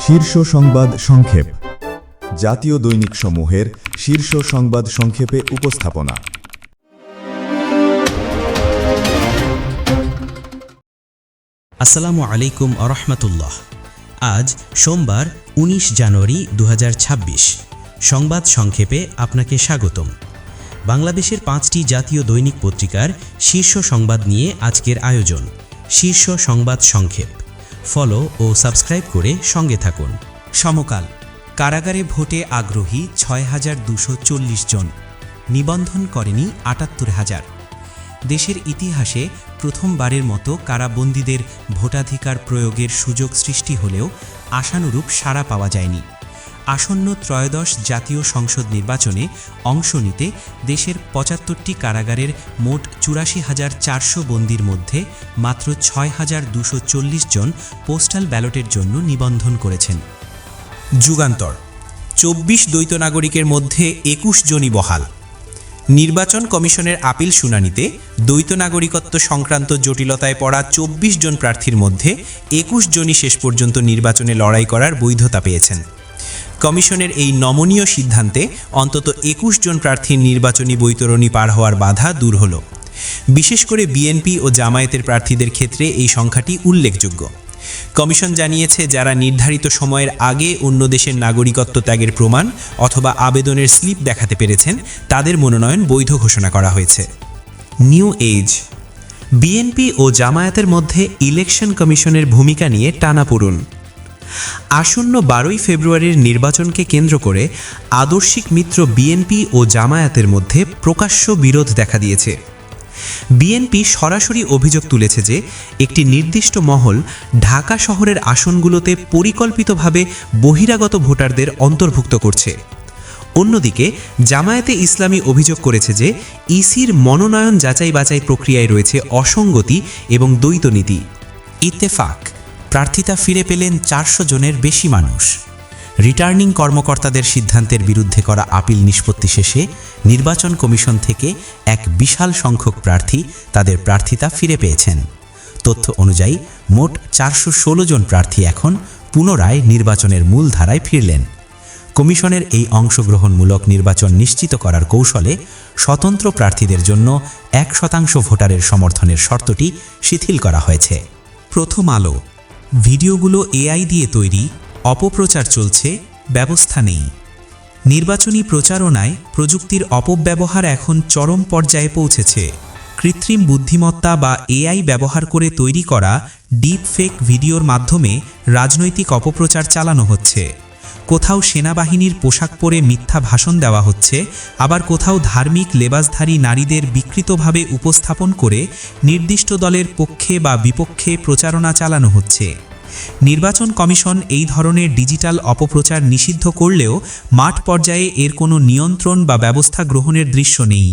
শীর্ষ সংবাদ সংক্ষেপ। জাতীয় দৈনিক সমূহের শীর্ষ সংবাদ সংক্ষেপে উপস্থাপনা। আসসালামু আলাইকুম আরহামাতুল্লাহ। আজ সোমবার ১৯ জানুয়ারি ২০২৬। সংবাদ সংক্ষেপে আপনাকে স্বাগতম। বাংলাদেশের ৫টি জাতীয় দৈনিক পত্রিকার শীর্ষ সংবাদ নিয়ে আজকের আয়োজন শীর্ষ সংবাদ সংক্ষেপ। ফলো ও সাবস্ক্রাইব করে সঙ্গে থাকুন। সমকাল। কারাগারে ভোটে আগ্রহী ৬,২৪০ জন, নিবন্ধন করেনি ৭৮,০০০। দেশের ইতিহাসে প্রথমবারের মতো কারাবন্দীদের ভোটাধিকার প্রয়োগের সুযোগ সৃষ্টি হলেও আশানুরূপ সাড়া পাওয়া যায়নি। আসন্ন ত্রয়োদশ জাতীয় সংসদ নির্বাচনে অংশ নিতে দেশের ৭৫টি কারাগারের মোট ৮৪,৪০০ বন্দীর মধ্যে মাত্র ৬,২৪০ জন পোস্টাল ব্যালটের জন্য নিবন্ধন করেছেন। যুগান্তর। ২৪ দ্বৈত নাগরিকের মধ্যে ২১ জনই বহাল। নির্বাচন কমিশনের আপিল শুনানিতে দ্বৈত নাগরিকত্ব সংক্রান্ত জটিলতায় পড়া ২৪ জন প্রার্থীর মধ্যে ২১ জনই শেষ পর্যন্ত নির্বাচনে লড়াই করার বৈধতা পেয়েছেন। কমিশনের এই নমনীয় সিদ্ধান্তে অন্তত ২১ জন প্রার্থীর নির্বাচনী বৈতরণী পার হওয়ার বাধা দূর হল। বিশেষ করে বিএনপি ও জামায়াতের প্রার্থীদের ক্ষেত্রে এই সংখ্যাটি উল্লেখযোগ্য। কমিশন জানিয়েছে, যারা নির্ধারিত সময়ের আগে অন্য দেশের নাগরিকত্ব ত্যাগের প্রমাণ অথবা আবেদনের স্লিপ দেখাতে পেরেছেন, তাদের মনোনয়ন বৈধ ঘোষণা করা হয়েছে। New age. বিএনপি ও জামায়াতের মধ্যে ইলেকশন কমিশনের ভূমিকা নিয়ে টানাপোড়েন। আসন্ন ১২ই ফেব্রুয়ারির নির্বাচনকে কেন্দ্র করে আদর্শিক মিত্র বিএনপি ও জামায়াতের মধ্যে প্রকাশ্য বিরোধ দেখা দিয়েছে। বিএনপি সরাসরি অভিযোগ তুলেছে যে একটি নির্দিষ্ট মহল ঢাকা শহরের আসনগুলোতে পরিকল্পিতভাবে বহিরাগত ভোটারদের অন্তর্ভুক্ত করছে। অন্যদিকে জামায়াতে ইসলামী অভিযোগ করেছে যে ইসির মনোনয়ন যাচাই বাছাই প্রক্রিয়ায় রয়েছে অসঙ্গতি এবং দ্বৈত নীতি। ইত্তেফাক। প্রার্থিতা ফিরে পেলেন ৪০০ জনের বেশি মানুষ। রিটার্নিং কর্মকর্তাদের সিদ্ধান্তের বিরুদ্ধে করা আপিল নিষ্পত্তি শেষে নির্বাচন কমিশন থেকে এক বিশাল সংখ্যক প্রার্থী তাদের প্রার্থিতা ফিরে পেয়েছেন। তথ্য অনুযায়ী মোট ৪১৬ জন প্রার্থী এখন পুনরায় নির্বাচনের মূল ধারায় ফিরলেন। কমিশনের এই অংশগ্রহণমূলক নির্বাচন নিশ্চিত করার কৌশলে স্বতন্ত্র প্রার্থীদের জন্য ১% ভোটারের সমর্থনের শর্তটি শিথিল করা হয়েছে। প্রথম আলো। ভিডিওগুলো এআই দিয়ে তৈরি, অপপ্রচার চলছে, ব্যবস্থা নেই। নির্বাচনী প্রচারণায় প্রযুক্তির অপব্যবহার এখন চরম পর্যায়ে পৌঁছেছে। কৃত্রিম বুদ্ধিমত্তা বা এআই ব্যবহার করে তৈরি করা ডিপ ফেক ভিডিওর মাধ্যমে রাজনৈতিক অপপ্রচার চালানো হচ্ছে। কোথাও সেনাবাহিনীর পোশাক পরে মিথ্যা ভাষণ দেওয়া হচ্ছে, আবার কোথাও ধার্মিক লেবাসধারী নারীদের বিকৃতভাবে উপস্থাপন করে নির্দিষ্ট দলের পক্ষে বা বিপক্ষে প্রচারণা চালানো হচ্ছে। নির্বাচন কমিশন এই ধরনের ডিজিটাল অপপ্রচার নিষিদ্ধ করলেও মাঠ পর্যায়ে এর কোনো নিয়ন্ত্রণ বা ব্যবস্থা গ্রহণের দৃশ্য নেই।